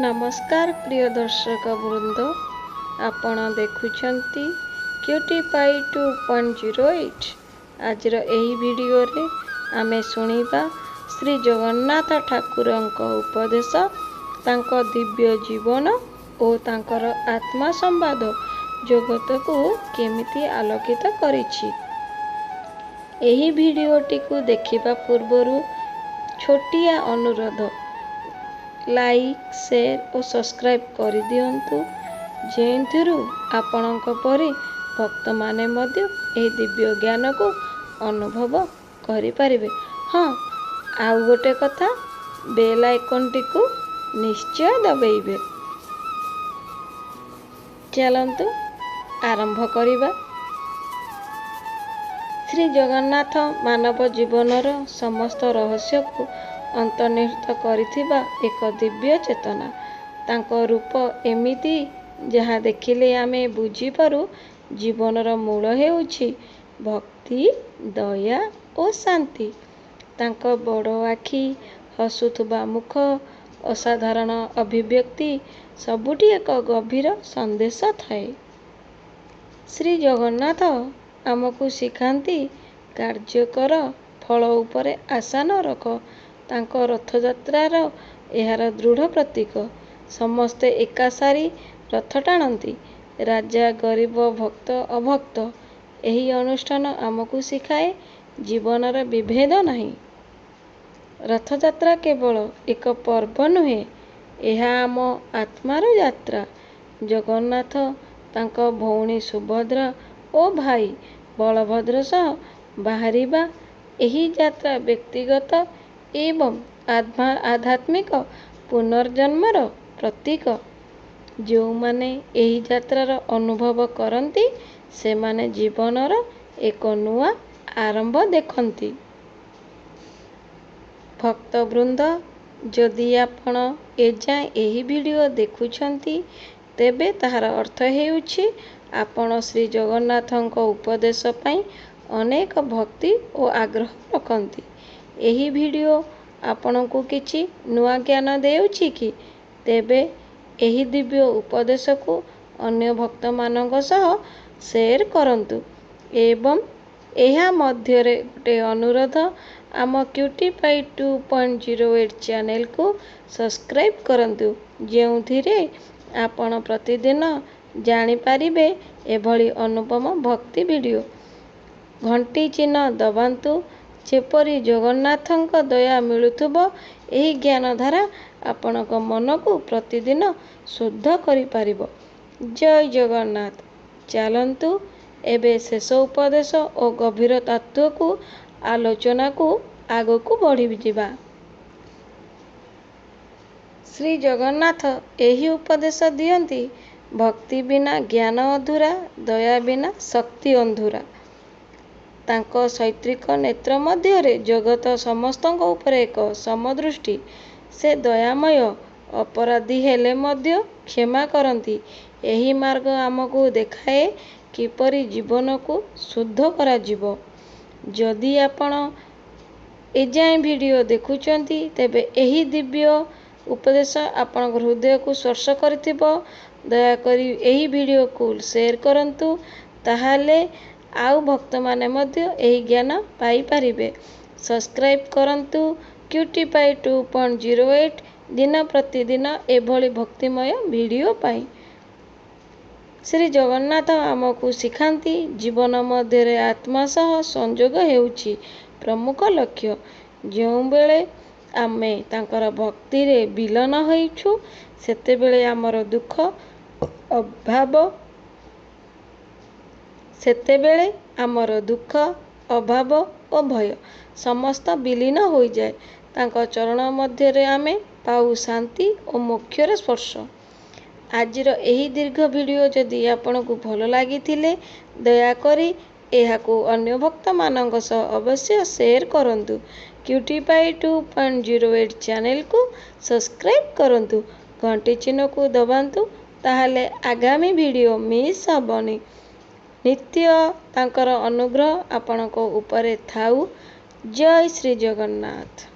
नमस्कार प्रिय दर्शक वृंद, आपण देखुछंती क्यूटीपाई 2.08। आज एही वीडियो रे आमे सुनिबा श्री जगन्नाथ ठाकुरंक उपदेश, तांको दिव्य जीवन और तांकर आत्मा संवाद जगत को केमिति आलोकित करिछि। एही वीडियोटी को देखिबा पूर्वरु छोटिया अनुरोध, लाइक शेयर और सब्सक्राइब कर दियंतु, जेंथिरु आपणक परि भक्त माने मध्य एही दिव्य ज्ञान को अनुभव करि परिबे। हाँ, आउ गोटे कथा, बेल आइकन टी को निश्चय दबेइबे। चलंतु आरंभ करिबा। श्री जगन्नाथ मानव जीवनर समस्त रहस्य को अंतर्निहित करिथिबा एक दिव्य चेतना। तांको रूप एमिति जहाँ देखिले आमे बुझी पारू जीवनर मूल हेउछि भक्ति, दया और शांति। तांको बड़ आखि, हसुथुबा मुख, असाधारण अभिव्यक्ति सबुठी एक गभीर संदेश थाए। श्री जगन्नाथ आमको शिखांती कार्य कर, फल उपरे आशा न रख। तांको रथयात्रार एहार दृढ़ प्रतीक। समस्ते एका सारी रथ टाणती, राजा गरीब, भक्त अभक्त। एही अनुष्ठान आमको शिखाए जीवनर विभेद नहीं। रथयात्रा केवल एक पर्व नुहे, एहा आम आत्मार यात्रा। जगन्नाथ तांको भौणी सुभद्रा और भाई बलभद्र सह बाहरिबा एही यात्रा व्यक्तिगत एवं आध्यात्मिक पुनर्जन्मर प्रतीक। जो माने एही यात्रार अनुभव करती से माने जीवनर एक नुआ आरंभ देखती। भक्तवृंद, जदि आपण एजाएं एही वीडियो देखुछंती, तेबे ताहार अर्थ हेउछि आपण श्री जगन्नाथंक उपदेश पई अनेक भक्ति और आग्रह रखती। एही वीडियो आपनकु किछि नुआ ज्ञान देउछि कि? तेबे एही दिव्य उपदेश को अन्य भक्त मानक सह शेयर करंतु। एवं एहा मध्यरे गोटे अनुरोध, आम क्यूटीपाई 2.08 चैनल को सब्सक्राइब करंतु, जेउथिरे आपण प्रतिदिन जानि पारिबे एभली अनुपम भक्ति वीडियो। घंटी चिन्ह दबांतु, जेपरि जगन्नाथंक दया मिलुथुब एही ज्ञानधारा आपणक मन को प्रतिदिन शुद्ध करि पारिबो। जय जगन्नाथ। चलंतु एबे शेष उपदेश और गभीर तत्व को आलोचना को आगो को बढ़ी जिबा। श्री जगन्नाथ एही उपदेश दियंती, भक्ति बिना ज्ञान अधूरा, दया बिना शक्ति अंधुरा। तांको सैत्रिक नेत्र मध्यरे जगत समस्तଙ୍କ उपरे एक समदृष्टि। से दयामय, अपराधी हेले मध्य क्षमा करती। एही मार्ग आमको देखाए किपरि जीवन को शुद्ध करा जिवो। जदि आपण एजाएं वीडियो देखुचंती, तेबे एही दिव्य उपदेश आपण हृदय को स्पर्श करथिबो। दयाकरी एही वीडियो को शेयर करंतु, ताहाले आउ भक्त माने मध्य एही ज्ञान पाई पारिबे। सब्सक्राइब करंतु क्यूटीपाई 2.08 दिन प्रतिदिन एभली भक्तिमय वीडियो पाई। श्री जगन्नाथ आमको शिखांती जीवन मध्य आत्मा सह संयोग हेउछि प्रमुख लक्ष्य। जो बेले आमे तांकर भक्ति रे विलीन होइछु, सेतेबेले आमर दुख अभाव और भय समस्त विलीन हो जाए। तांको चरण मध्य रे आमे पाऊ शांति और मोक्षर स्पर्श। आजिर एही दीर्घ वीडियो जदि आपनकु भल लागिथिले, दयाकरी एहाकु अन्य भक्त मानक सह अवश्य शेयर करंतु। क्यूटीपाई 2.08 चैनल को सब्सक्राइब करंतु, घंटी चिन्ह को दबांतु, ताहाले आगामी वीडियो मिस हबनी। नित्य तांकर अनुग्रह आपणक उपरे थाउ। जय श्री जगन्नाथ।